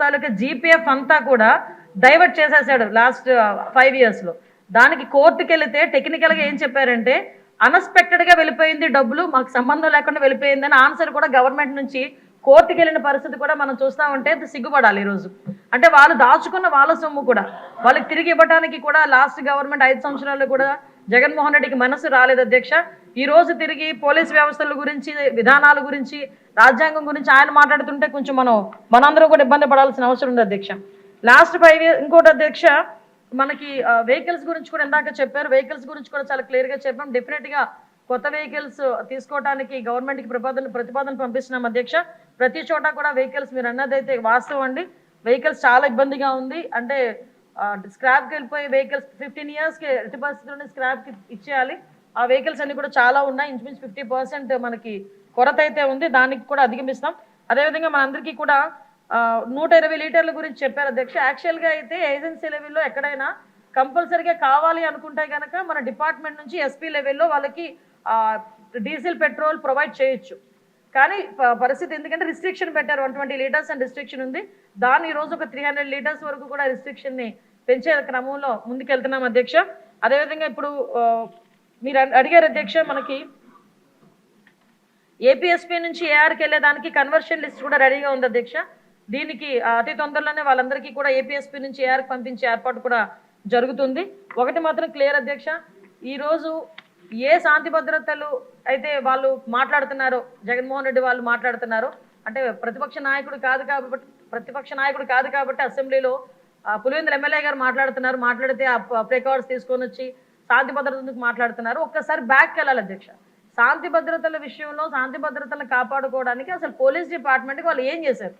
తాలూకా GPF అంతా కూడా divert చేసేసాడు లాస్ట్ 5 ఇయర్స్లో. దానికి కోర్టుకి వెళితే టెక్నికల్గా ఏం చెప్పారంటే అన్ఎక్స్పెక్టెడ్గా వెళ్ళిపోయింది డబ్బులు, మాకు సంబంధం లేకుండా వెళ్ళిపోయిందని ఆన్సర్ కూడా గవర్నమెంట్ నుంచి కోర్టుకి వెళ్ళిన పరిస్థితి కూడా మనం చూస్తూ ఉంటే సిగ్గుపడాలి ఈరోజు. అంటే వాళ్ళు దాచుకున్న వాళ్ళ సొమ్ము కూడా వాళ్ళకి తిరిగి ఇవ్వడానికి కూడా లాస్ట్ గవర్నమెంట్ 5 సంవత్సరాల్లో కూడా జగన్మోహన్ రెడ్డికి మనసు రాలేదు అధ్యక్ష. ఈ రోజు తిరిగి పోలీస్ వ్యవస్థల గురించి, విధానాల గురించి, రాజ్యాంగం గురించి ఆయన మాట్లాడుతుంటే కొంచెం మనందరం కూడా ఇబ్బంది పడాల్సిన అవసరం ఉంది అధ్యక్ష. లాస్ట్ 5 ఇయర్స్ ఇంకోటి అధ్యక్ష, మనకి వెహికల్స్ గురించి కూడా ఇందాక చెప్పారు. వెహికల్స్ గురించి కూడా చాలా క్లియర్గా చెప్పాం. డెఫినెట్గా కొత్త వెహికల్స్ తీసుకోవడానికి గవర్నమెంట్కి ప్రతిపాదన పంపిస్తున్నాం అధ్యక్ష. ప్రతి చోట కూడా వెహికల్స్ మీరు అన్నదైతే వాస్తవం అండి. వెహికల్స్ చాలా ఇబ్బందిగా ఉంది. అంటే స్క్రాప్కి వెళ్ళిపోయే వెహికల్స్ 15 ఇయర్స్కి ఎట్టి పరిస్థితుల్లోనే స్క్రాప్కి ఇచ్చేయాలి. ఆ వెహికల్స్ అన్ని కూడా చాలా ఉన్నాయి. ఇంచుమించు 50% మనకి కొరత అయితే ఉంది. దానికి కూడా అధిగమిస్తాం. అదేవిధంగా మనందరికీ కూడా 120 లీటర్ల గురించి చెప్పారు అధ్యక్ష. యాక్చువల్గా అయితే ఏజెన్సీ లెవెల్లో ఎక్కడైనా కంపల్సరీగా కావాలి అనుకుంటే కనుక మన డిపార్ట్మెంట్ నుంచి ఎస్పీ లెవెల్లో వాళ్ళకి డీజిల్ పెట్రోల్ ప్రొవైడ్ చేయొచ్చు. కానీ పరిస్థితి ఎందుకంటే రిస్ట్రిక్షన్ పెట్టారు, 120 లీటర్స్ అని రిస్ట్రిక్షన్ ఉంది. దాన్ని ఈరోజు ఒక 300 లీటర్స్ వరకు కూడా రిస్ట్రిక్షన్ని పెంచే క్రమంలో ముందుకెళ్తున్నాం అధ్యక్ష. అదేవిధంగా ఇప్పుడు మీరు అడిగారు అధ్యక్ష, మనకి ఏపీఎస్పీ నుంచి ఏఆర్కి వెళ్ళేదానికి కన్వర్షన్ లిస్ట్ కూడా రెడీగా ఉంది అధ్యక్ష. దీనికి అతి తొందరలోనే వాళ్ళందరికీ కూడా ఏపీఎస్పీ నుంచి ఏఆర్కి పంపించే ఏర్పాటు కూడా జరుగుతుంది. ఒకటి మాత్రం క్లియర్ అధ్యక్ష, ఈరోజు ఏ శాంతి భద్రతలు అయితే వాళ్ళు మాట్లాడుతున్నారో, జగన్మోహన్ రెడ్డి వాళ్ళు మాట్లాడుతున్నారో, అంటే ప్రతిపక్ష నాయకుడు కాదు కాబట్టి అసెంబ్లీలో పులివెందుల ఎమ్మెల్యే గారు మాట్లాడితే ఆ ప్రికార్డ్స్ తీసుకొని వచ్చి శాంతి భద్రతలకు మాట్లాడుతున్నారు. ఒక్కసారి బ్యాక్కి వెళ్ళాలి అధ్యక్ష. శాంతి భద్రతల విషయంలో శాంతి భద్రతలను కాపాడుకోవడానికి అసలు పోలీస్ డిపార్ట్మెంట్కి వాళ్ళు ఏం చేశారు?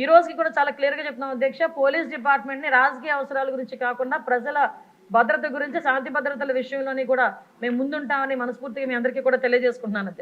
ఈ రోజుకి కూడా చాలా క్లియర్గా చెప్తున్నాం అధ్యక్ష. పోలీస్ డిపార్ట్మెంట్ని రాజకీయ అవసరాల గురించి కాకుండా ప్రజల భద్రత గురించి, శాంతి భద్రతల విషయంలోని కూడా మేము ముందుంటామని మనస్ఫూర్తిగా మీ అందరికీ కూడా తెలియజేసుకుంటున్నాను అధ్యక్ష.